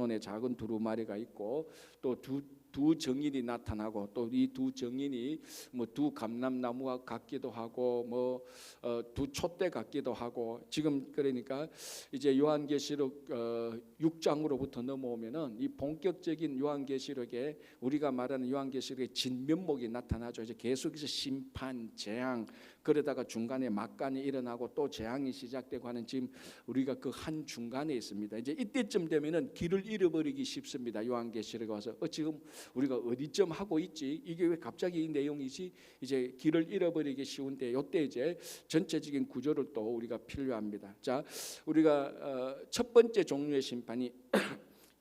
손에 작은 두루마리가 있고 또 두 정인이 나타나고 또 이 두 정인이 뭐 두 감람나무와 같기도 하고 뭐 두 촛대 같기도 하고 지금 그러니까 이제 요한계시록 6장으로부터 넘어오면은 이 본격적인 요한계시록에 우리가 말하는 요한계시록의 진면목이 나타나죠. 이제 계속해서 심판, 재앙 그러다가 중간에 막간이 일어나고 또 재앙이 시작되고 하는 지금 우리가 그 한 중간에 있습니다. 이제 이때쯤 되면은 길을 잃어버리기 쉽습니다. 요한계시록에 와서 지금 우리가 어디쯤 하고 있지? 이게 왜 갑자기 이 내용이지? 이제 길을 잃어버리기 쉬운데 이때 이제 전체적인 구조를 또 우리가 필요합니다. 자, 우리가 첫 번째 종류의 심판이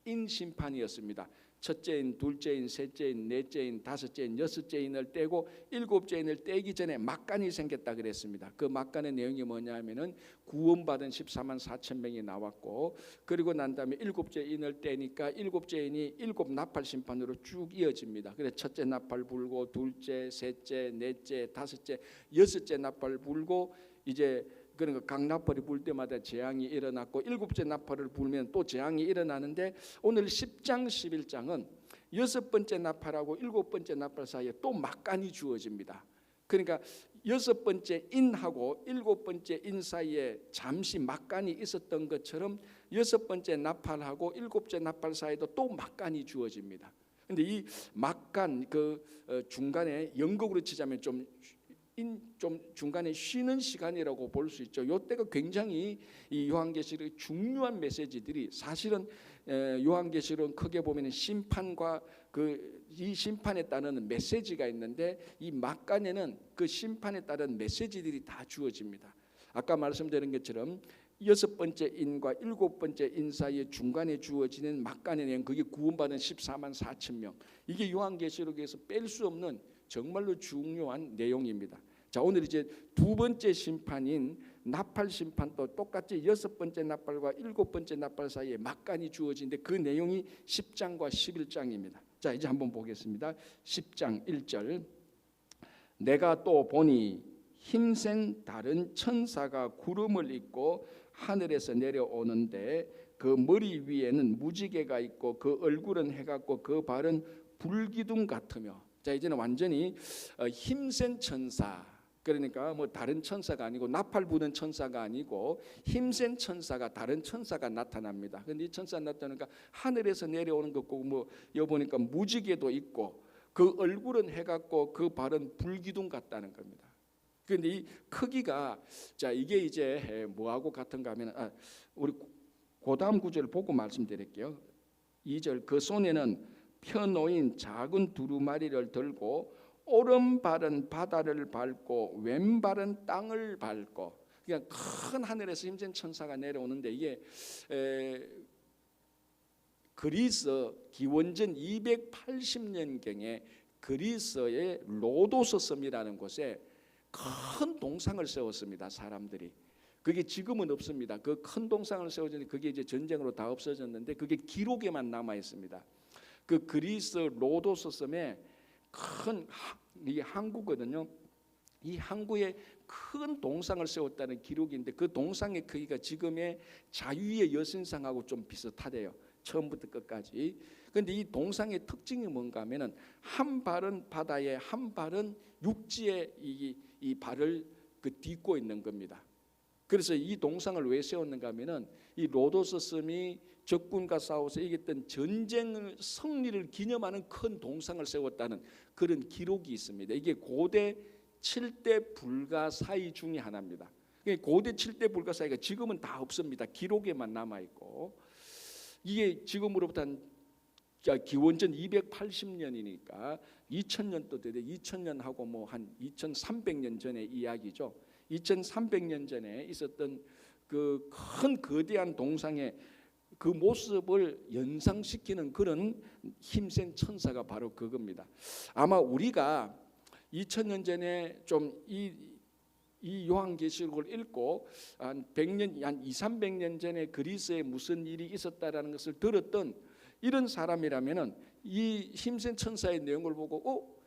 인심판이었습니다. 첫째인, 둘째인, 셋째인, 넷째인, 다섯째인, 여섯째인을 떼고 일곱째인을 떼기 전에 막간이 생겼다 그랬습니다. 그 막간의 내용이 뭐냐면은 구원받은 14만 4천 명이 나왔고 그리고 난 다음에 일곱째인을 떼니까 일곱째인이 일곱 나팔 심판으로 쭉 이어집니다. 그래서 첫째 나팔 불고 둘째, 셋째, 넷째, 다섯째, 여섯째 나팔 불고 이제 그러니까 각 나팔이 불 때마다 재앙이 일어났고 일곱째 나팔을 불면 또 재앙이 일어나는데 오늘 10장 11장은 여섯 번째 나팔하고 일곱 번째 나팔 사이에 또 막간이 주어집니다. 그러니까 여섯 번째 인하고 일곱 번째 인 사이에 잠시 막간이 있었던 것처럼 여섯 번째 나팔하고 일곱째 나팔 사이에도 또 막간이 주어집니다. 그런데 이 막간 그 중간에 영국으로 치자면 좀 중간에 쉬는 시간이라고 볼 수 있죠. 이때가 굉장히 이 요한계시록의 중요한 메시지들이 사실은 요한계시록은 크게 보면 심판과 이 심판에 따르는 메시지가 있는데 이 막간에는 그 심판에 따른 메시지들이 다 주어집니다. 아까 말씀드린 것처럼 여섯 번째 인과 일곱 번째 인 사이에 중간에 주어지는 막간의 내용 그게 구원받은 14만 4천 명 이게 요한계시록에서 뺄 수 없는 정말로 중요한 내용입니다. 자, 오늘 이제 두 번째 심판인 나팔 심판도 똑같이 여섯 번째 나팔과 일곱 번째 나팔 사이에 막간이 주어지는데 그 내용이 10장과 11장입니다. 자, 이제 한번 보겠습니다. 10장 1절 내가 또 보니 힘센 다른 천사가 구름을 입고 하늘에서 내려오는데 그 머리 위에는 무지개가 있고 그 얼굴은 해 같고 그 발은 불기둥 같으며 자 이제는 완전히 힘센 천사 그러니까 뭐 다른 천사가 아니고 나팔 부는 천사가 아니고 힘센 천사가 다른 천사가 나타납니다. 그런데 이 천사 나타나니까 하늘에서 내려오는 것고 뭐 여기 보니까 무지개도 있고 그 얼굴은 해 같고 그 발은 불기둥 같다는 겁니다. 그런데 이 크기가 자 이게 이제 뭐하고 같은가 하면 우리 고다음 구절을 보고 말씀드릴게요. 2절 그 손에는 펴놓인 작은 두루마리를 들고 오른발은 바다를 밟고 왼발은 땅을 밟고 그냥 큰 하늘에서 힘센 천사가 내려오는데 이게 그리스 기원전 280년경에 그리스의 로도스 섬이라는 곳에 큰 동상을 세웠습니다. 사람들이 그게 지금은 없습니다. 그 큰 동상을 세워졌는데 그게 이제 전쟁으로 다 없어졌는데 그게 기록에만 남아 있습니다. 그 그리스 로도스 섬에 큰 이 항구거든요. 이 항구에 큰 동상을 세웠다는 기록인데 그 동상의 크기가 지금의 자유의 여신상하고 좀 비슷하대요. 처음부터 끝까지. 그런데 이 동상의 특징이 뭔가 하면은 한 발은 바다에 한 발은 육지에 이 발을 딛고 있는 겁니다. 그래서 이 동상을 왜 세웠는가 하면은 이 로도스 섬이 적군과 싸워서 이겼던 전쟁 승리를 기념하는 큰 동상을 세웠다는 그런 기록이 있습니다. 이게 고대 7대 불가사의 중에 하나입니다. 고대 7대 불가사의가 지금은 다 없습니다. 기록에만 남아 있고 이게 지금으로부터 한 기원전 280년이니까 2000년도 되대 2000년하고 뭐 한 2300년 전의 이야기죠. 2300년 전에 있었던 그 큰 거대한 동상의 그 모습을 연상시키는 그런 힘센 천사가 바로 그겁니다. 아마 우리가 2000년 전에 좀 이 요한계시록을 읽고 한 100년, 한 200~300년 전에 그리스에 무슨 일이 있었다라는 것을 들었던 이런 사람이라면은 이 힘센 천사의 내용을 보고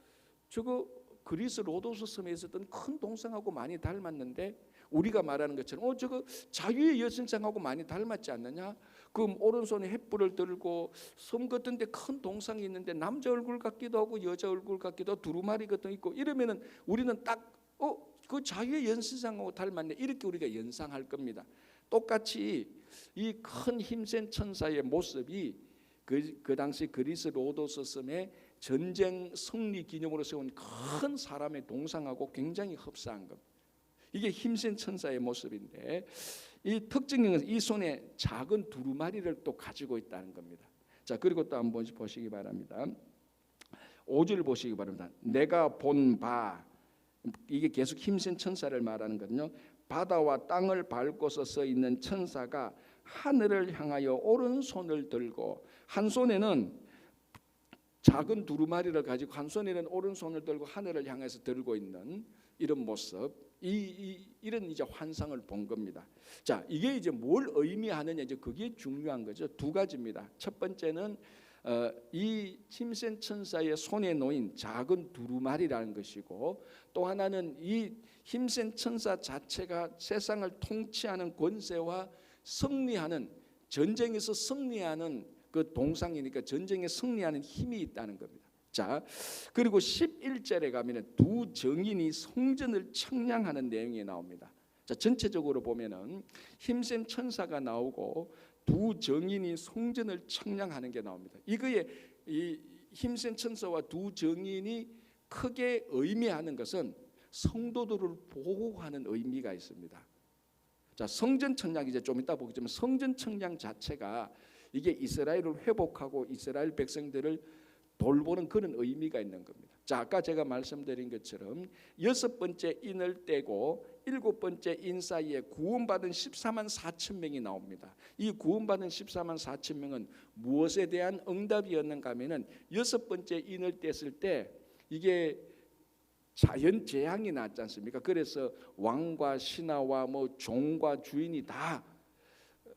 저거 그리스 로도스 섬에 있었던 큰 동상하고 많이 닮았는데 우리가 말하는 것처럼 저거 자유의 여신상하고 많이 닮았지 않느냐? 그 오른손에 횃불을 들고 섬 같은데 큰 동상이 있는데 남자 얼굴 같기도 하고 여자 얼굴 같기도 하고 두루마리 같은 있고 이러면은 우리는 딱 그 자유의 연습장하고 닮았네 이렇게 우리가 연상할 겁니다. 똑같이 이 큰 힘센 천사의 모습이 그 당시 그리스 로도스 섬의 전쟁 승리 기념으로 세운 큰 사람의 동상하고 굉장히 흡사한 겁니다. 이게 힘센 천사의 모습인데 이 특징은 이 손에 작은 두루마리를 또 가지고 있다는 겁니다. 자, 그리고 또 한번 보시기 바랍니다. 5절 보시기 바랍니다. 내가 본 바, 이게 계속 힘센 천사를 말하는 거거든요. 바다와 땅을 밟고서 서 있는 천사가 하늘을 향하여 오른손을 들고, 한 손에는 작은 두루마리를 가지고 한 손에는 오른손을 들고 하늘을 향해서 들고 있는 이런 모습, 이런 이제 환상을 본 겁니다. 자, 이게 이제 뭘 의미하느냐, 이제 그게 중요한 거죠. 두 가지입니다. 첫 번째는 이 힘센 천사의 손에 놓인 작은 두루마리라는 것이고, 또 하나는 이 힘센 천사 자체가 세상을 통치하는 권세와 승리하는, 전쟁에서 승리하는 그 동상이니까 전쟁에 승리하는 힘이 있다는 겁니다. 자, 그리고 11절에 가면은 두 정인이 성전을 청량하는 내용이 나옵니다. 자, 전체적으로 보면은 힘센 천사가 나오고 두 정인이 성전을 청량하는 게 나옵니다. 이거에 이 힘센 천사와 두 정인이 크게 의미하는 것은 성도들을 보호하는 의미가 있습니다. 자, 성전 청량, 이제 좀 이따 보겠지만 성전 청량 자체가 이게 이스라엘을 회복하고 이스라엘 백성들을 돌보는 그런 의미가 있는 겁니다. 자, 아까 제가 말씀드린 것처럼 6번째 인을 떼고 7번째 인 사이에 구원받은 14만 4천 명이 나옵니다. 이 구원받은 14만 4천 명은 무엇에 대한 응답이었는가 하면은 6번째 인을 뗐을 때 이게 자연 재앙이 났지 않습니까? 그래서 왕과 신하와 뭐 종과 주인이 다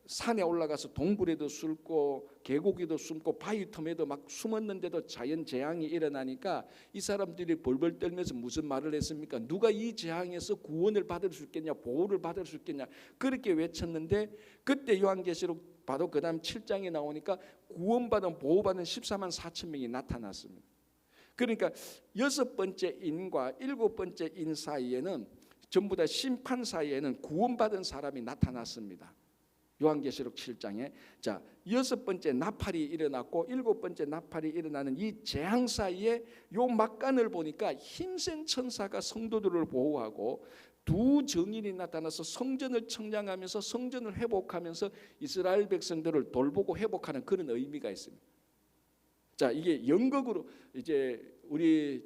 산에 올라가서 동굴에도 숨고 계곡에도 숨고 바위 틈에도 막 숨었는데도 자연 재앙이 일어나니까 이 사람들이 벌벌 떨면서 무슨 말을 했습니까? 누가 이 재앙에서 구원을 받을 수 있겠냐, 보호를 받을 수 있겠냐, 그렇게 외쳤는데, 그때 요한계시록 바로 그 다음 7장에 나오니까 구원받은 보호받은 14만 4천 명이 나타났습니다. 그러니까 6번째 인과 7번째 인 사이에는 전부 다 심판 사이에는 구원받은 사람이 나타났습니다. 요한계시록 7장에. 자, 6번째 나팔이 일어났고 7번째 나팔이 일어나는 이 재앙 사이에 요 막간을 보니까 힘센 천사가 성도들을 보호하고 두 정인이 나타나서 성전을 청량하면서 성전을 회복하면서 이스라엘 백성들을 돌보고 회복하는 그런 의미가 있습니다. 자, 이게 연극으로 이제 우리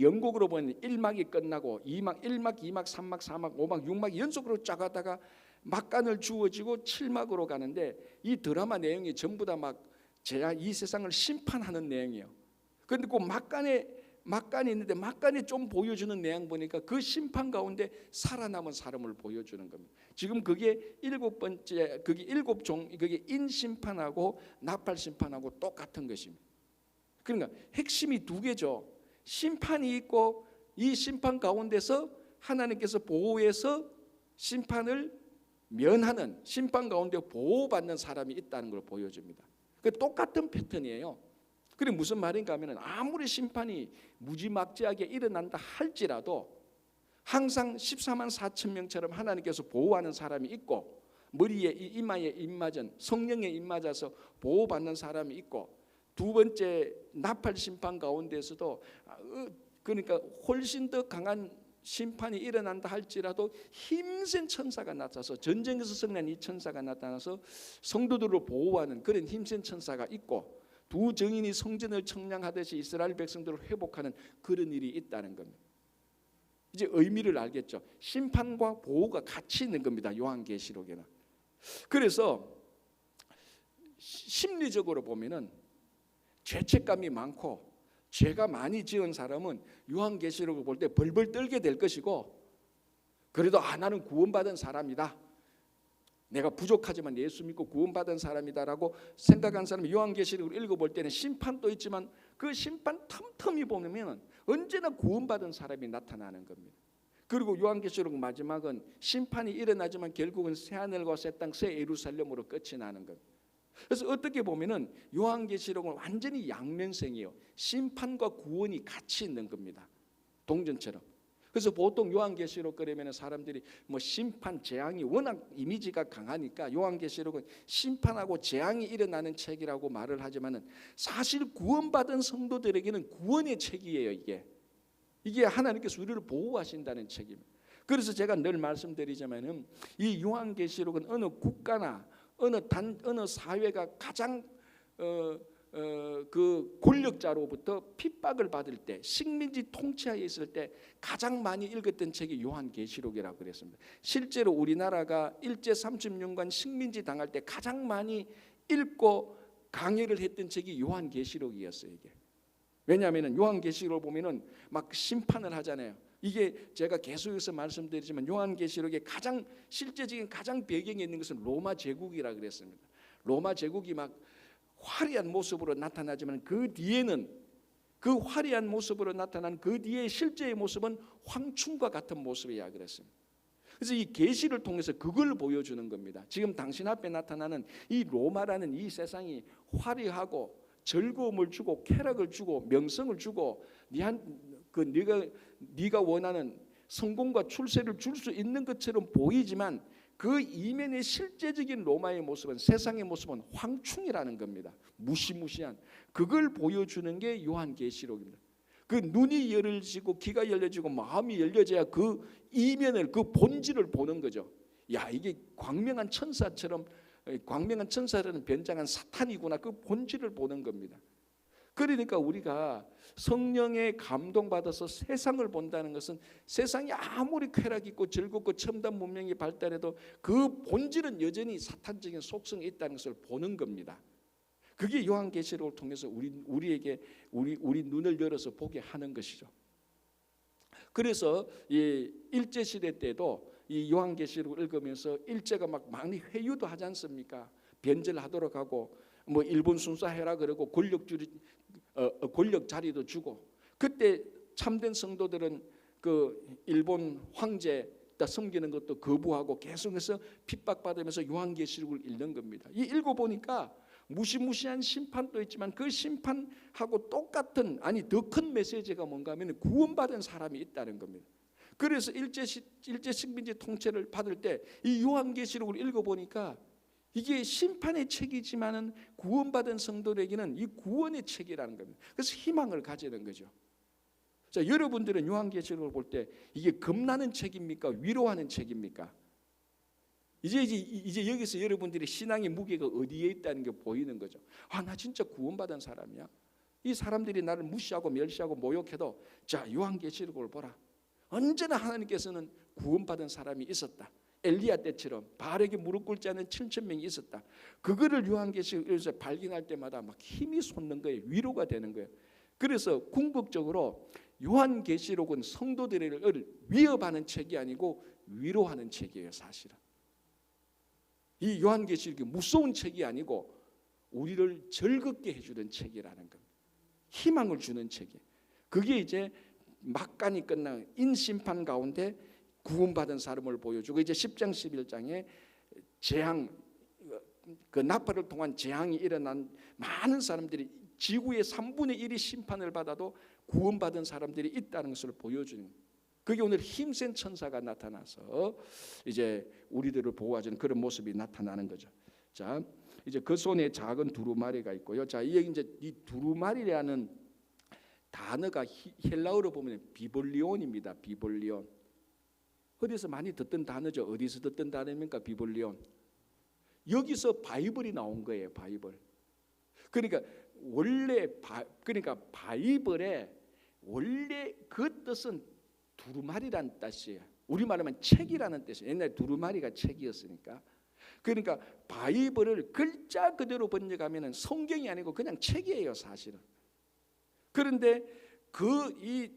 영국으로 보면 1막이 끝나고 2막, 1막, 2막, 3막, 4막, 5막, 6막 연속으로 쫙 하다가 막간을 주어지고 7막으로 가는데, 이 드라마 내용이 전부 다 막 이 세상을 심판하는 내용이에요. 그런데 그 막간이 있는데 막간에 좀 보여주는 내용 보니까 그 심판 가운데 살아남은 사람을 보여주는 겁니다. 지금 그게 7번째, 그게 7종, 그게 인심판하고 나팔심판하고 똑같은 것입니다. 그러니까 핵심이 두 개죠. 심판이 있고 이 심판 가운데서 하나님께서 보호해서 심판을 면하는, 심판 가운데 보호받는 사람이 있다는 걸 보여줍니다. 그 똑같은 패턴이에요. 그게 무슨 말인가 하면, 아무리 심판이 무지막지하게 일어난다 할지라도 항상 14만 4천 명처럼 하나님께서 보호하는 사람이 있고, 머리에 이마에 입맞은 성령에 입맞아서 보호받는 사람이 있고, 두 번째 나팔 심판 가운데서도 그러니까 훨씬 더 강한 심판이 일어난다 할지라도 힘센 천사가 나타나서, 전쟁에서 승리한 이 천사가 나타나서 성도들을 보호하는 그런 힘센 천사가 있고, 두 정인이 성전을 청량하듯이 이스라엘 백성들을 회복하는 그런 일이 있다는 겁니다. 이제 의미를 알겠죠. 심판과 보호가 같이 있는 겁니다, 요한계시록에는. 그래서 심리적으로 보면은 죄책감이 많고 죄가 많이 지은 사람은 요한계시록을 볼 때 벌벌 떨게 될 것이고, 그래도 나는 구원받은 사람이다, 내가 부족하지만 예수 믿고 구원받은 사람이다라고 생각한 사람이 요한계시록을 읽어볼 때는 심판도 있지만 그 심판 틈틈이 보면 언제나 구원받은 사람이 나타나는 겁니다. 그리고 요한계시록 마지막은 심판이 일어나지만 결국은 새하늘과 새 땅, 새 예루살렘으로 끝이 나는 것. 그래서 어떻게 보면은 요한계시록은 완전히 양면성이에요. 심판과 구원이 같이 있는 겁니다. 동전처럼. 그래서 보통 요한계시록 그러면 사람들이 뭐 심판, 재앙이 워낙 이미지가 강하니까 요한계시록은 심판하고 재앙이 일어나는 책이라고 말을 하지만은 사실 구원받은 성도들에게는 구원의 책이에요. 이게 하나님께서 우리를 보호하신다는 책입니다. 그래서 제가 늘 말씀드리자면은 이 요한계시록은 어느 국가나 어느 사회가 가장 그 권력자로부터 핍박을 받을 때, 식민지 통치하에 있을 때 가장 많이 읽었던 책이 요한계시록이라고 그랬습니다. 실제로 우리나라가 일제 30년간 식민지 당할 때 가장 많이 읽고 강의를 했던 책이 요한계시록이었어요. 이게 왜냐하면 요한계시록을 보면은 막 심판을 하잖아요. 이게 제가 계속해서 말씀드리지만 요한계시록의 가장 실제적인 가장 배경에 있는 것은 로마 제국이라 그랬습니다. 로마 제국이 막 화려한 모습으로 나타나지만 그 뒤에는 그 화려한 모습으로 나타난 그 뒤에 실제의 모습은 황충과 같은 모습이야 그랬습니다. 그래서 이 계시를 통해서 그걸 보여주는 겁니다. 지금 당신 앞에 나타나는 이 로마라는 이 세상이 화려하고 즐거움을 주고 쾌락을 주고 명성을 주고 네가 원하는 성공과 출세를 줄 수 있는 것처럼 보이지만 그 이면의 실제적인 로마의 모습은, 세상의 모습은 황충이라는 겁니다. 무시무시한 그걸 보여주는 게 요한계시록입니다. 그 눈이 열려지고 귀가 열려지고 마음이 열려져야 그 이면을, 그 본질을 보는 거죠. 야, 이게 광명한 천사처럼, 광명한 천사라는 변장한 사탄이구나. 그 본질을 보는 겁니다. 그러니까 우리가 성령의 감동받아서 세상을 본다는 것은 세상이 아무리 쾌락 있고 즐겁고 첨단 문명이 발달해도 그 본질은 여전히 사탄적인 속성이 있다는 것을 보는 겁니다. 그게 요한계시록을 통해서 우리에게 우리 눈을 열어서 보게 하는 것이죠. 그래서 이 일제 시대 때도 이 요한계시록을 읽으면서 일제가 막 많이 회유도 하지 않습니까? 변절하도록 하고 뭐 일본 순사해라 그러고 권력 자리도 주고, 그때 참된 성도들은 그 일본 황제 섬기는 것도 거부하고 계속해서 핍박받으면서 요한계시록을 읽는 겁니다. 이 읽어보니까 무시무시한 심판도 있지만 그 심판하고 똑같은, 아니 더 큰 메시지가 뭔가 하면 구원받은 사람이 있다는 겁니다. 그래서 일제 식민지 통치를 받을 때 이 요한계시록을 읽어보니까 이게 심판의 책이지만은 구원받은 성도에게는 이 구원의 책이라는 겁니다. 그래서 희망을 가지는 거죠. 자, 여러분들은 요한계시록을 볼 때 이게 겁나는 책입니까? 위로하는 책입니까? 이제 여기서 여러분들의 신앙의 무게가 어디에 있다는 게 보이는 거죠. 아, 나 진짜 구원받은 사람이야. 이 사람들이 나를 무시하고 멸시하고 모욕해도 자, 요한계시록을 보라. 언제나 하나님께서는 구원받은 사람이 있었다. 엘리야 때처럼 바알에게 무릎 꿇지 않은 7,000명이 있었다. 그거를 요한계시록에서 발견할 때마다 막 힘이 솟는 거예요. 위로가 되는 거예요. 그래서 궁극적으로 요한계시록은 성도들을 위협하는 책이 아니고 위로하는 책이에요. 사실은 이 요한계시록이 무서운 책이 아니고 우리를 즐겁게 해주는 책이라는 겁니다. 희망을 주는 책이에요. 그게 이제 막간이 끝난 인심판 가운데 구원받은 사람을 보여주고, 이제 10장 11장에 재앙, 그 나팔을 통한 재앙이 일어난 많은 사람들이 지구의 3분의 1이 심판을 받아도 구원받은 사람들이 있다는 것을 보여주는 거예요. 그게 오늘 힘센 천사가 나타나서 이제 우리들을 보호하는 그런 모습이 나타나는 거죠. 자, 이제 그 손에 작은 두루마리가 있고요. 자, 이제 이 두루마리라는 단어가 헬라어로 보면 비볼리온입니다. 비볼리온. 어디서 많이 듣던 단어죠. 어디서 듣던 단어입니까? 비볼리온. 여기서 바이블이 나온 거예요. 바이블. 그러니까 원래 그러니까 바이블의 원래 그 뜻은 두루마리라는 뜻이에요. 우리말로 하면 책이라는 뜻이에요. 옛날에 두루마리가 책이었으니까. 그러니까 바이블을 글자 그대로 번역하면 성경이 아니고 그냥 책이에요. 사실은. 그런데 이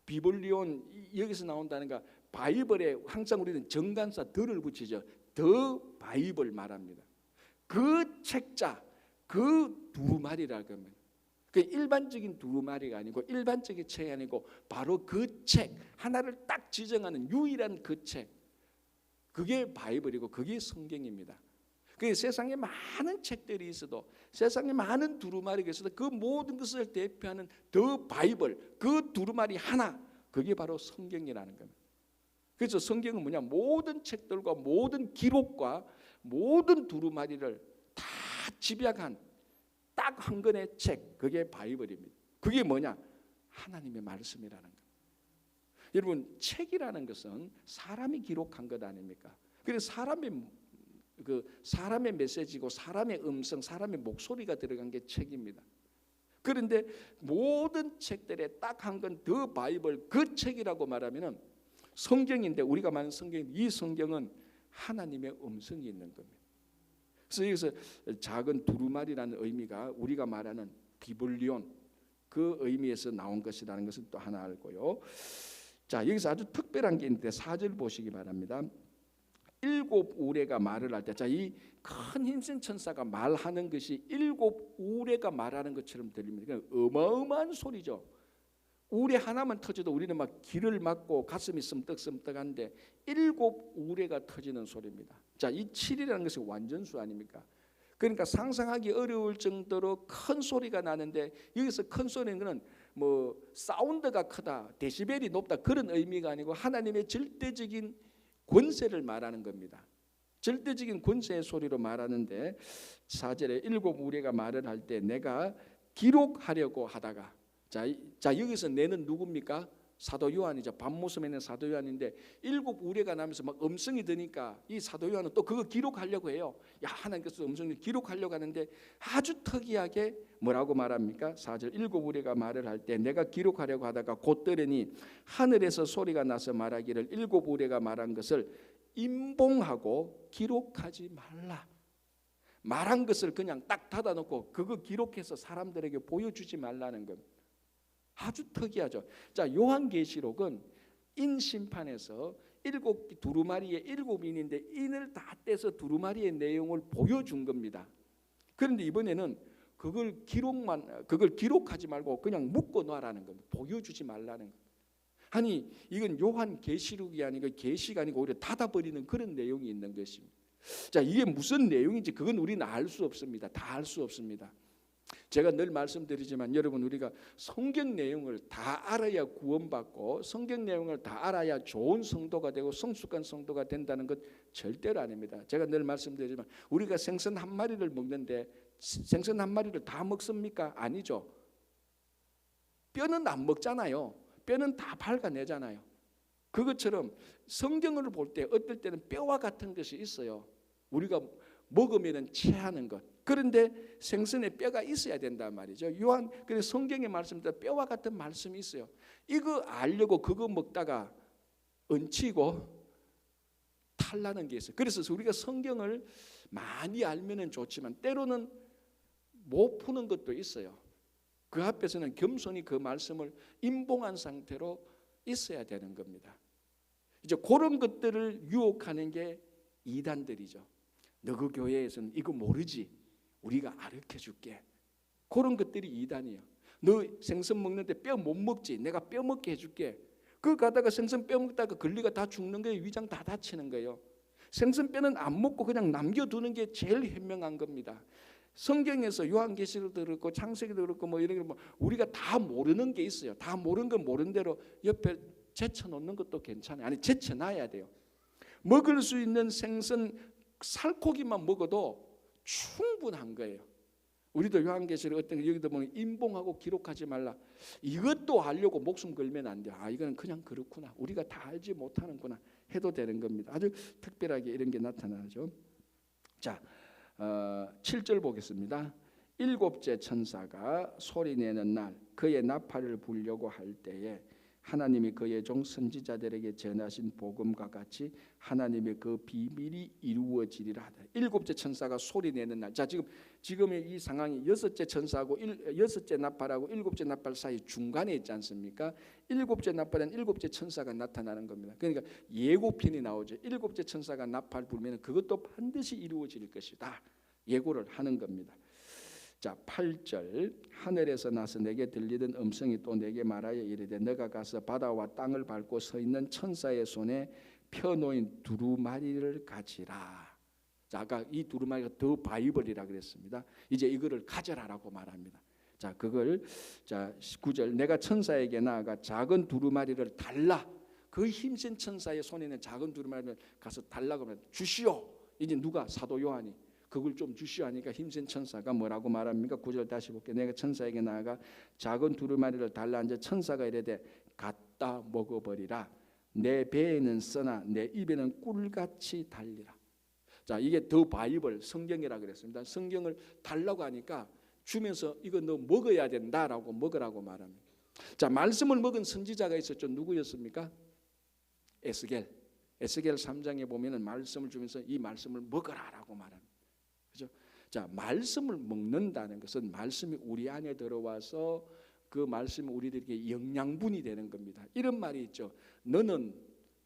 비볼리온 여기서 나온다는 거, 바이블에 항상 우리는 정관사 더를 붙이죠. 더 바이블 말합니다. 그 책자, 그 두루마리라고 합니다. 그 일반적인 두루마리가 아니고 일반적인 책이 아니고 바로 그 책 하나를 딱 지정하는 유일한 그 책, 그게 바이블이고 그게 성경입니다. 그 세상에 많은 책들이 있어도, 세상에 많은 두루마리가 있어도 그 모든 것을 대표하는 더 바이블, 그 두루마리 하나, 그게 바로 성경이라는 겁니다. 그래서 성경은 뭐냐, 모든 책들과 모든 기록과 모든 두루마리를 다 집약한 딱 한 권의 책, 그게 바이블입니다. 그게 뭐냐, 하나님의 말씀이라는 겁니다. 여러분, 책이라는 것은 사람이 기록한 것 아닙니까? 그래서 사람의 메시지고 사람의 음성, 사람의 목소리가 들어간 게 책입니다. 그런데 모든 책들에 딱 한 권 더 바이블, 그 책이라고 말하면은 성경인데, 우리가 말하는 성경, 이 성경은 하나님의 음성이 있는 겁니다. 그래서 여기서 작은 두루마리라는 의미가 우리가 말하는 비블리온, 그 의미에서 나온 것이라는 것을 또 하나 알고요. 자, 여기서 아주 특별한 게 있는데 4절 보시기 바랍니다. 7 우레가 말을 할 때, 자, 이 큰 흰색 천사가 말하는 것이 7 우레가 말하는 것처럼 들립니다. 어마어마한 소리죠. 우레 하나만 터져도 우리는 막 귀를 막고 가슴이 섬뜩섬뜩한데 7 우레가 터지는 소리입니다. 자, 이 7이라는 것이 완전수 아닙니까? 그러니까 상상하기 어려울 정도로 큰 소리가 나는데, 여기서 큰 소리는 뭐 사운드가 크다, 데시벨이 높다, 그런 의미가 아니고 하나님의 절대적인 권세를 말하는 겁니다. 절대적인 권세의 소리로 말하는데, 4절에 7 우레가 말을 할 때 내가 기록하려고 하다가, 자 여기서 내는 누굽니까? 사도 요한이죠. 밤모섬에 있는 사도 요한인데 7 우레가 나면서 막 음성이 드니까 이 사도 요한은 또 그거 기록하려고 해요. 야, 하나님께서 음성을 기록하려고 하는데 아주 특이하게 뭐라고 말합니까? 4절 7 우레가 말을 할 때 내가 기록하려고 하다가 곧 들으니 하늘에서 소리가 나서 말하기를 7 우레가 말한 것을 임봉하고 기록하지 말라. 말한 것을 그냥 딱 닫아놓고 그거 기록해서 사람들에게 보여주지 말라는 겁니다. 아주 특이하죠. 자, 요한계시록은 인심판에서 7 두루마리의 7인인데 인을 다 떼서 두루마리의 내용을 보여준 겁니다. 그런데 이번에는 그걸 기록하지 말고 그냥 묶어 놔라는 겁니다. 보여주지 말라는 겁니다. 아니, 이건 요한계시록이 아니고 계시가 아니고 오히려 닫아버리는 그런 내용이 있는 것입니다. 자, 이게 무슨 내용인지 그건 우리는 알 수 없습니다. 다 알 수 없습니다. 제가 늘 말씀드리지만 여러분, 우리가 성경 내용을 다 알아야 구원받고 성경 내용을 다 알아야 좋은 성도가 되고 성숙한 성도가 된다는 것 절대로 아닙니다. 제가 늘 말씀드리지만 우리가 생선 한 마리를 먹는데 생선 한 마리를 다 먹습니까? 아니죠. 뼈는 안 먹잖아요. 뼈는 다 갉아내잖아요. 그것처럼 성경을 볼 때 어떨 때는 뼈와 같은 것이 있어요. 우리가 먹으면 체하는 것. 그런데 생선에 뼈가 있어야 된단 말이죠. 그래서 성경의 말씀도 뼈와 같은 말씀이 있어요. 이거 알려고 그거 먹다가 얹히고 탈나는 게 있어요. 그래서 우리가 성경을 많이 알면 좋지만 때로는 못 푸는 것도 있어요. 그 앞에서는 겸손히 그 말씀을 임봉한 상태로 있어야 되는 겁니다. 이제 그런 것들을 유혹하는 게 이단들이죠. 너 그 교회에서는 이거 모르지? 우리가 가르쳐 줄게. 그런 것들이 이단이에요. 너 생선 먹는데 뼈 못 먹지? 내가 뼈 먹게 해줄게. 그 가다가 생선 뼈 먹다가 걸리가 다 죽는 거예요. 위장 다 다치는 거예요. 생선 뼈는 안 먹고 그냥 남겨두는 게 제일 현명한 겁니다. 성경에서 요한계시록도 그렇고 창세기도 그렇고 뭐 이런 거 뭐 우리가 다 모르는 게 있어요. 다 모르는 건 모르는 대로 옆에 제쳐놓는 것도 괜찮아요. 아니, 제쳐놔야 돼요. 먹을 수 있는 생선 살코기만 먹어도 충분한 거예요. 우리도 요한계시록 어떤 여기도 보면 임봉하고 기록하지 말라. 이것도 알려고 목숨 걸면 안 돼요. 아, 이거는 그냥 그렇구나. 우리가 다 알지 못하는구나 해도 되는 겁니다. 아주 특별하게 이런 게 나타나죠. 자, 7절 보겠습니다. 7째 천사가 소리내는 날 그의 나팔을 불려고 할 때에 하나님이 그의 종 선지자들에게 전하신 복음과 같이 하나님의 그 비밀이 이루어지리라 하다. 7째 천사가 소리내는 날. 자, 지금의 이 상황이 6째 천사하고 6째 나팔하고 7째 나팔 사이 중간에 있지 않습니까? 7째 나팔은 7째 천사가 나타나는 겁니다. 그러니까 예고편이 나오죠. 7째 천사가 나팔 불면 그것도 반드시 이루어질 것이다. 예고를 하는 겁니다. 자, 8절. 하늘에서 나서 내게 들리던 음성이 또 내게 말하여 이르되 너가 가서 바다와 땅을 밟고 서 있는 천사의 손에 펴놓인 두루마리를 가지라. 자, 아까 이 두루마리가 더 바이블이라 그랬습니다. 이제 이거를 가져라라고 말합니다. 자, 그걸 자 9절. 내가 천사에게 나아가 작은 두루마리를 달라. 그 힘센 천사의 손에 있는 작은 두루마리를 가서 달라고 하면 주시오. 이제 누가? 사도 요한이 그걸 좀 주시오 하니까 힘센 천사가 뭐라고 말합니까? 9절 다시 볼게요. 내가 천사에게 나아가 작은 두루마리를 달라. 이제 천사가 이르되 갖다 먹어버리라. 내 배에는 써나 내 입에는 꿀같이 달리라. 자, 이게 더 바이블 성경이라 그랬습니다. 성경을 달라고 하니까 주면서 이거 너 먹어야 된다라고 먹으라고 말합니다. 자, 말씀을 먹은 선지자가 있었죠. 누구였습니까? 에스겔 3장에 보면은 말씀을 주면서 이 말씀을 먹어라라고 말합니다. 그죠? 자, 말씀을 먹는다는 것은 말씀이 우리 안에 들어와서 그 말씀이 우리들에게 영양분이 되는 겁니다. 이런 말이 있죠. 너는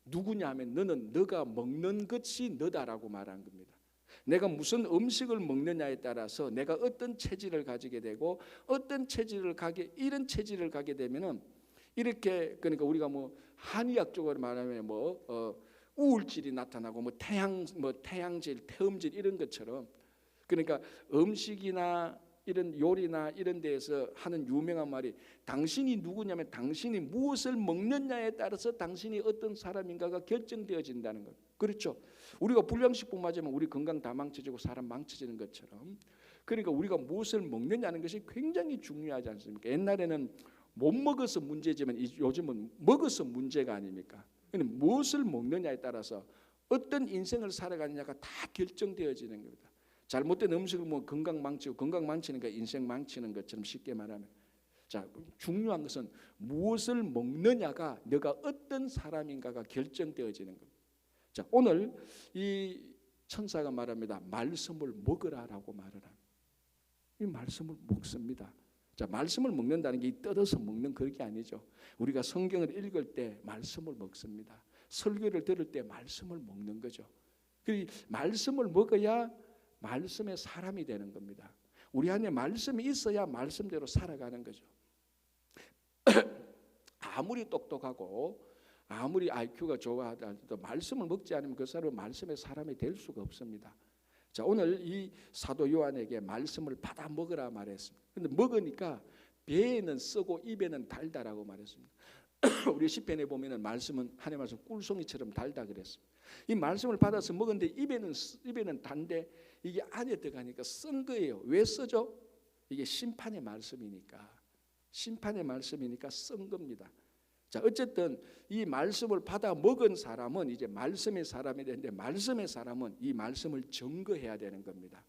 누구냐 하면 너는 너가 먹는 것이 너다라고 말한 겁니다. 내가 무슨 음식을 먹느냐에 따라서 내가 어떤 체질을 가지게 되고 어떤 체질을 가게 이런 체질을 가게 되면은 이렇게 그러니까 우리가 뭐 한의학적으로 말하면 우울질이 나타나고 태양질, 태음질 이런 것처럼 그러니까 음식이나 이런 요리나 이런 데에서 하는 유명한 말이 당신이 누구냐면 당신이 무엇을 먹느냐에 따라서 당신이 어떤 사람인가가 결정되어진다는 것. 그렇죠. 우리가 불량식품 맞으면 우리 건강 다 망쳐지고 사람 망쳐지는 것처럼 그러니까 우리가 무엇을 먹느냐는 것이 굉장히 중요하지 않습니까? 옛날에는 못 먹어서 문제지만 요즘은 먹어서 문제가 아닙니까? 무엇을 먹느냐에 따라서 어떤 인생을 살아가느냐가 다 결정되어지는 겁니다. 잘못된 음식을 먹으면 건강 망치고 건강 망치니까 인생 망치는 것처럼 쉽게 말하면 자, 중요한 것은 무엇을 먹느냐가 너가 어떤 사람인가가 결정되어지는 겁니다. 자, 오늘 이 천사가 말합니다. 말씀을 먹으라라고 말을 합니다. 이 말씀을 먹습니다. 자, 말씀을 먹는다는 게 뜯어서 먹는 그런 게 아니죠. 우리가 성경을 읽을 때 말씀을 먹습니다. 설교를 들을 때 말씀을 먹는 거죠. 그 말씀을 먹어야 말씀의 사람이 되는 겁니다. 우리 안에 말씀이 있어야 말씀대로 살아가는 거죠. 아무리 똑똑하고 아무리 IQ가 좋아하더라도 말씀을 먹지 않으면 그 사람은 말씀의 사람이 될 수가 없습니다. 자, 오늘 이 사도 요한에게 말씀을 받아 먹으라 말했습니다. 그런데 먹으니까 배에는 쓰고 입에는 달다라고 말했습니다. 우리 시편에 보면은 말씀은 하나님의 말씀 꿀송이처럼 달다 그랬습니다. 이 말씀을 받아서 먹었는데 입에는 단데 이게 안에 들어가니까 쓴 거예요. 왜 쓰죠? 이게 심판의 말씀이니까 쓴 겁니다. 자, 어쨌든 이 말씀을 받아 먹은 사람은 이제 말씀의 사람이 되는데 말씀의 사람은 이 말씀을 증거해야 되는 겁니다.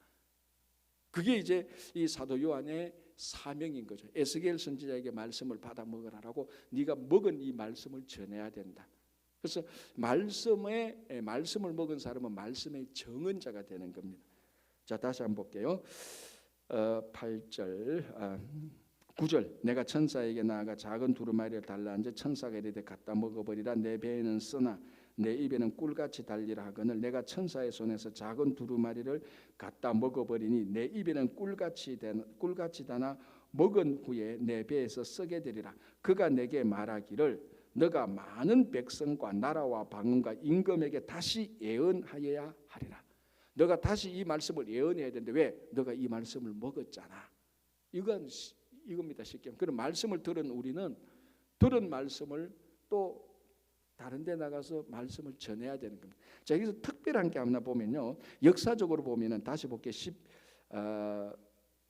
그게 이제 이 사도 요한의 사명인 거죠. 에스겔 선지자에게 말씀을 받아 먹으라라고 네가 먹은 이 말씀을 전해야 된다. 그래서 말씀을 먹은 사람은 말씀의 정언자가 되는 겁니다. 자, 다시 한번 볼게요. 8절 9절 내가 천사에게 나아가 작은 두루마리를 달라 앉아 천사가 이르되 갖다 먹어버리라. 내 배에는 쓰나 내 입에는 꿀같이 달리라 하거늘 내가 천사의 손에서 작은 두루마리를 갖다 먹어버리니 내 입에는 꿀같이 다나 먹은 후에 내 배에서 썩게 되리라. 그가 내게 말하기를 너가 많은 백성과 나라와 방언과 임금에게 다시 예언하여야 하리라. 너가 다시 이 말씀을 예언해야 되는데 왜? 너가 이 말씀을 먹었잖아. 이겁니다. 쉽게. 그런 말씀을 들은 우리는 들은 말씀을 또 다른 데 나가서 말씀을 전해야 되는 겁니다. 자, 여기서 특별한 게 하나 보면요. 역사적으로 보면은 다시 볼게요.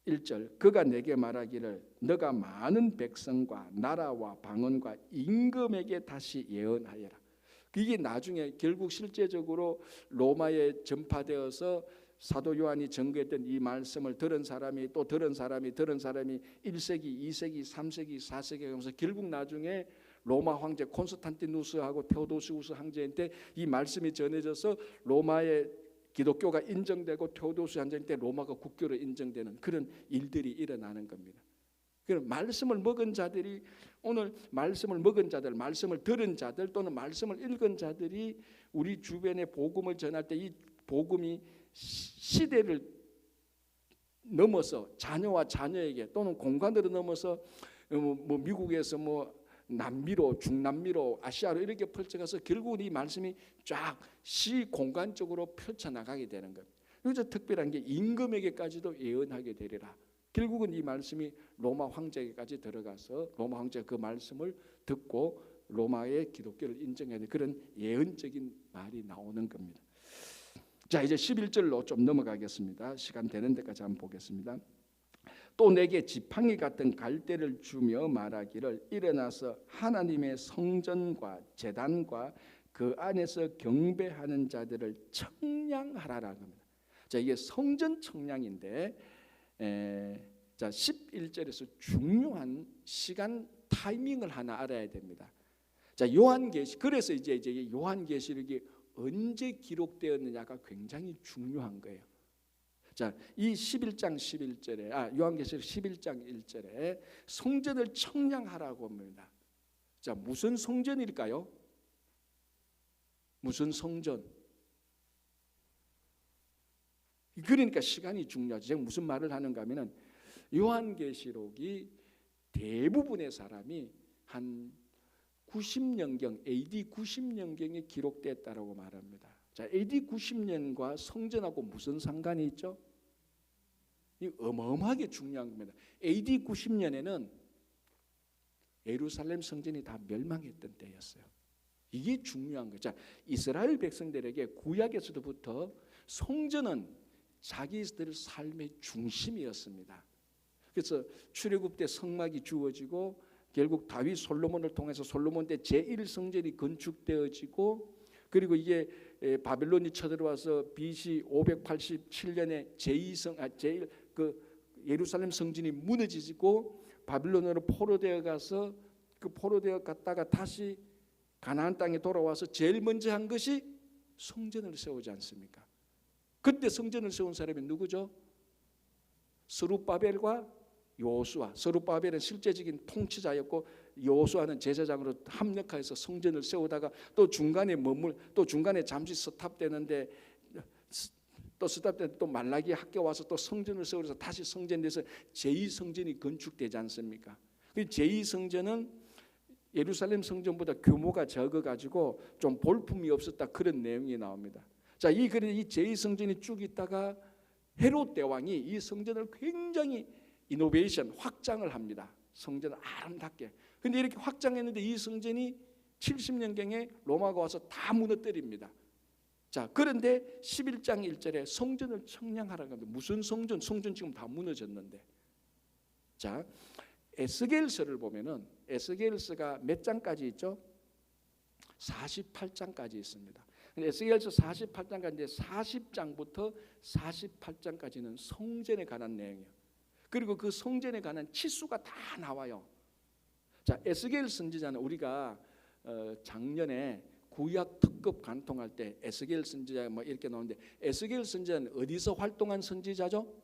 1절 그가 내게 말하기를 너가 많은 백성과 나라와 방언과 임금에게 다시 예언하여라. 이게 나중에 결국 실제적으로 로마에 전파되어서 사도 요한이 전거했던 이 말씀을 들은 사람이 1세기, 2세기, 3세기, 4세기 하면서 결국 나중에 로마 황제 콘스탄티누스하고 테오도시우스 황제한테 이 말씀이 전해져서 로마의 기독교가 인정되고 테오도시우스 황제한테 로마가 국교로 인정되는 그런 일들이 일어나는 겁니다. 그럼 말씀을 먹은 자들이 오늘 말씀을 먹은 자들, 말씀을 들은 자들 또는 말씀을 읽은 자들이 우리 주변에 복음을 전할 때 이 복음이 시대를 넘어서 자녀와 자녀에게 또는 공간으로 넘어서 뭐 미국에서 뭐 남미로 중남미로 아시아로 이렇게 펼쳐가서 결국은 이 말씀이 쫙 시공간적으로 펼쳐나가게 되는 것. 여기서 특별한 게 임금에게까지도 예언하게 되리라. 결국은 이 말씀이 로마 황제에게까지 들어가서 로마 황제가 그 말씀을 듣고 로마의 기독교를 인정하는 그런 예언적인 말이 나오는 겁니다. 자, 이제 11절로 좀 넘어가겠습니다. 시간 되는 데까지 한번 보겠습니다. 또 내게 지팡이 같은 갈대를 주며 말하기를 일어나서 하나님의 성전과 제단과 그 안에서 경배하는 자들을 청량하라라는 겁니다. 자, 이게 성전 청량인데 자 11절에서 중요한 시간 타이밍을 하나 알아야 됩니다. 자, 요한계시 그래서 이제 요한계시록이 언제 기록되었느냐가 굉장히 중요한 거예요. 자, 이 11장 11절에 요한계시록 11장 1절에 성전을 청량하라고 합니다. 자, 무슨 성전일까요? 무슨 성전? 그러니까 시간이 중요하죠. 제가 무슨 말을 하는가 하면은 요한계시록이 대부분의 사람이 한 90년경 AD 90년경에 기록됐다라고 말합니다. 자, AD 90년과 성전하고 무슨 상관이 있죠? 이 어마어마하게 중요한 겁니다. AD 90년에는 예루살렘 성전이 다 멸망했던 때였어요. 이게 중요한 거죠. 자, 이스라엘 백성들에게 구약에서부터 성전은 자기들 삶의 중심이었습니다. 그래서 출애굽 때 성막이 주어지고 결국 다윗 솔로몬을 통해서 솔로몬 때 제1성전이 건축되어지고 그리고 이게 바벨론이 쳐들어와서 BC 587년에 제1 예루살렘 성전이 무너지고 바빌론으로 포로되어 가서 그 포로되어 갔다가 다시 가나안 땅에 돌아와서 제일 먼저 한 것이 성전을 세우지 않습니까? 그때 성전을 세운 사람이 누구죠? 스룹바벨과 여호수아. 스룹바벨은 실제적인 통치자였고 여호수아는 제사장으로 합력하여서 성전을 세우다가 또 중간에 잠시 스탑되는데 또 스탑되는데 또 말라기 학교 와서 또 성전을 세우면서 다시 성전에서 제2성전이 건축되지 않습니까? 그 제2성전은 예루살렘 성전보다 규모가 적어가지고 좀 볼품이 없었다 그런 내용이 나옵니다. 자, 이 제2성전이 쭉 있다가 헤롯 대왕이 이 성전을 굉장히 이노베이션 확장을 합니다. 성전을 아름답게. 근데 이렇게 확장했는데 이 성전이 70년경에 로마가 와서 다 무너뜨립니다. 자, 그런데 11장 1절에 성전을 청량하라는 겁니다. 무슨 성전? 성전 지금 다 무너졌는데. 자, 에스겔서를 보면은 에스겔서가 몇 장까지 있죠? 48장까지 있습니다. 에스겔서 48장까지 40장부터 48장까지는 성전에 관한 내용이에요. 그리고 그 성전에 관한 치수가 다 나와요. 자, 에스겔 선지자는 우리가 작년에 구약 특급 간통할 때 에스겔 선지자 뭐 이렇게 나오는데 에스겔 선지자는 어디서 활동한 선지자죠?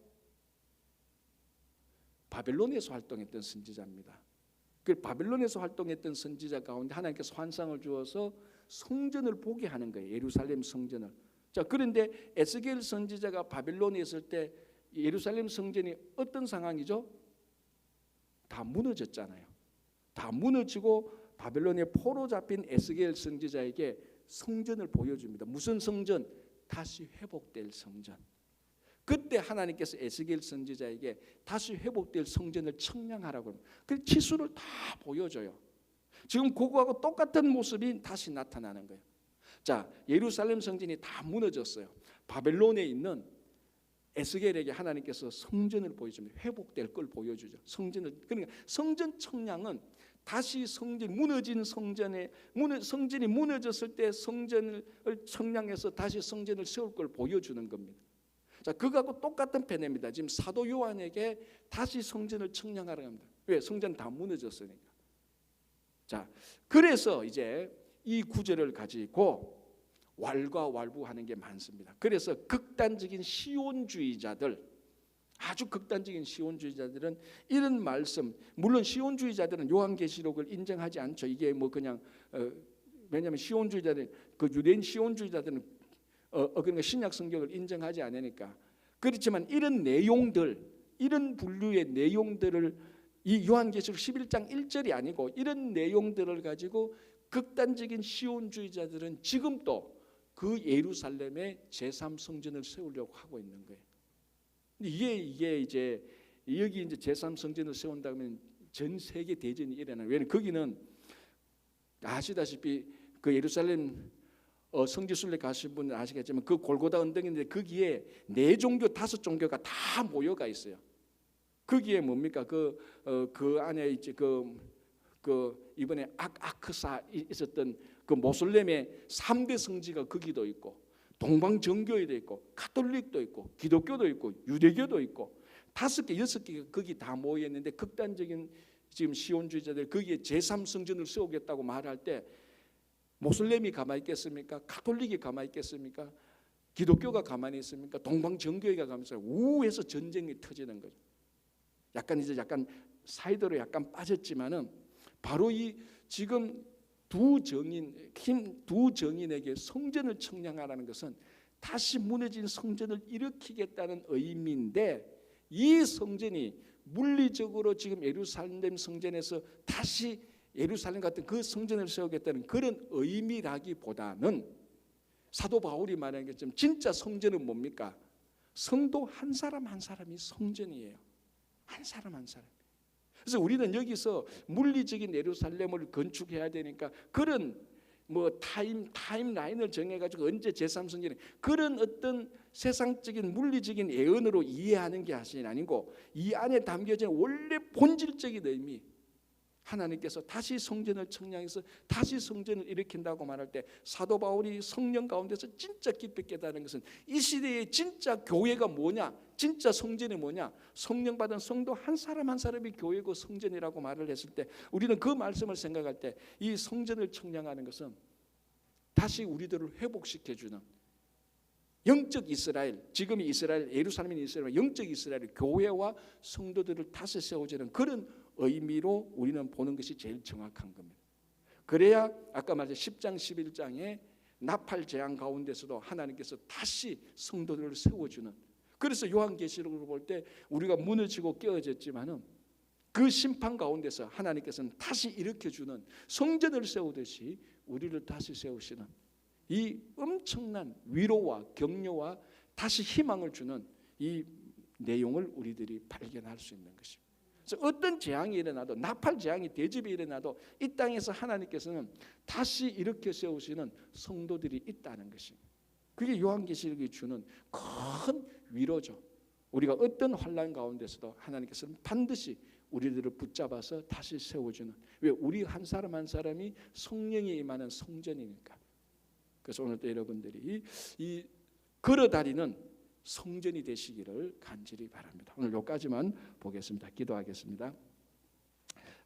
바벨론에서 활동했던 선지자입니다. 그 바벨론에서 활동했던 선지자 가운데 하나님께서 환상을 주어서 성전을 보게 하는 거예요. 예루살렘 성전을. 자, 그런데 에스겔 선지자가 바벨론에 있을 때 예루살렘 성전이 어떤 상황이죠? 다 무너졌잖아요. 다 무너지고 바벨론에 포로 잡힌 에스겔 선지자에게 성전을 보여줍니다. 무슨 성전? 다시 회복될 성전. 그때 하나님께서 에스겔 선지자에게 다시 회복될 성전을 청량하라고 합니다. 그 치수를 다 보여줘요. 지금 그거하고 똑같은 모습이 다시 나타나는 거예요. 자, 예루살렘 성전이 다 무너졌어요. 바벨론에 있는 에스겔에게 하나님께서 성전을 보여줍니다. 회복될 걸 보여주죠. 그러니까 성전 청량은 다시 무너진 성전이 무너졌을 때 성전을 청량해서 다시 성전을 세울 걸 보여주는 겁니다. 자, 그거하고 똑같은 패널입니다. 지금 사도 요한에게 다시 성전을 청량하라고 합니다. 왜? 성전 다 무너졌으니까. 자, 그래서 이제 이 구절을 가지고 왈가왈부하는 게 많습니다. 그래서 극단적인 시온주의자들, 아주 극단적인 시온주의자들은 이런 말씀, 물론 시온주의자들은 요한계시록을 인정하지 않죠. 이게 뭐 그냥 왜냐하면 시온주의자들, 그 유대인 시온주의자들은 그러니까 신약 성경을 인정하지 않으니까. 그렇지만 이런 내용들, 이런 분류의 내용들을 이 요한계시록 11장 1절이 아니고 이런 내용들을 가지고 극단적인 시온주의자들은 지금도 그 예루살렘에 제3성전을 세우려고 하고 있는 거예요. 이게 이제 여기 이제 제3성전을 세운다면 전 세계 대전이 일어나요. 왜냐하면 거기는 아시다시피 그 예루살렘 성지순례 가신 분은 아시겠지만 그 골고다 언덕인데 거기에 4종교 5종교가 다 모여가 있어요. 거기에 뭡니까 그 안에 이제 그 이번에 아크사 있었던 그 모슬렘의 3대 성지가 거기도 있고 동방정교회도 있고 가톨릭도 있고 기독교도 있고 유대교도 있고 5개 6개가 거기 다 모여 있는데 극단적인 지금 시온주의자들 거기에 제3성전을 세우겠다고 말할 때 모슬렘이 가만히 있겠습니까? 가톨릭이 가만히 있겠습니까? 기독교가 가만히 있습니까? 동방정교회가 가만히 있어요. 우에서 전쟁이 터지는 거죠. 약간 사이드로 약간 빠졌지만은 바로 이 지금 두 정인에게 성전을 청량하라는 것은 다시 무너진 성전을 일으키겠다는 의미인데 이 성전이 물리적으로 지금 예루살렘 성전에서 다시 예루살렘 같은 그 성전을 세우겠다는 그런 의미라기보다는 사도 바울이 말하는 것처럼 진짜 성전은 뭡니까? 성도 한 사람 한 사람이 성전이에요. 한 사람 한 사람. 그래서 우리는 여기서 물리적인 예루살렘을 건축해야 되니까 그런 뭐 타임라인을 정해가지고 언제 제3성전에 그런 어떤 세상적인 물리적인 예언으로 이해하는 게 아니고 이 안에 담겨진 원래 본질적인 의미, 하나님께서 다시 성전을 청량해서 다시 성전을 일으킨다고 말할 때 사도 바울이 성령 가운데서 진짜 깊이 깨달은 것은 이 시대의 진짜 교회가 뭐냐, 진짜 성전이 뭐냐, 성령 받은 성도 한 사람 한 사람이 교회고 성전이라고 말을 했을 때 우리는 그 말씀을 생각할 때 이 성전을 청량하는 것은 다시 우리들을 회복시켜주는 영적 이스라엘, 지금의 이스라엘, 예루살렘인 이스라엘, 영적 이스라엘 교회와 성도들을 다시 세워주는 그런 의미로 우리는 보는 것이 제일 정확한 겁니다. 그래야 아까 말한 10장 11장의 나팔 재앙 가운데서도 하나님께서 다시 성도들을 세워주는, 그래서 요한계시록을 볼 때 우리가 무너지고 깨어졌지만은 그 심판 가운데서 하나님께서는 다시 일으켜주는, 성전을 세우듯이 우리를 다시 세우시는 이 엄청난 위로와 격려와 다시 희망을 주는 이 내용을 우리들이 발견할 수 있는 것입니다. 그래서 어떤 재앙이 일어나도, 나팔 재앙이 대집이 일어나도 이 땅에서 하나님께서는 다시 일으켜 세우시는 성도들이 있다는 것입니다. 그게 요한계시록이 주는 큰 위로죠. 우리가 어떤 환난 가운데서도 하나님께서는 반드시 우리들을 붙잡아서 다시 세워주는, 왜? 우리 한 사람 한 사람이 성령이 임하는 성전이니까. 그래서 오늘도 여러분들이 이 걸어다니는 성전이 되시기를 간절히 바랍니다. 오늘 여기까지만 보겠습니다. 기도하겠습니다.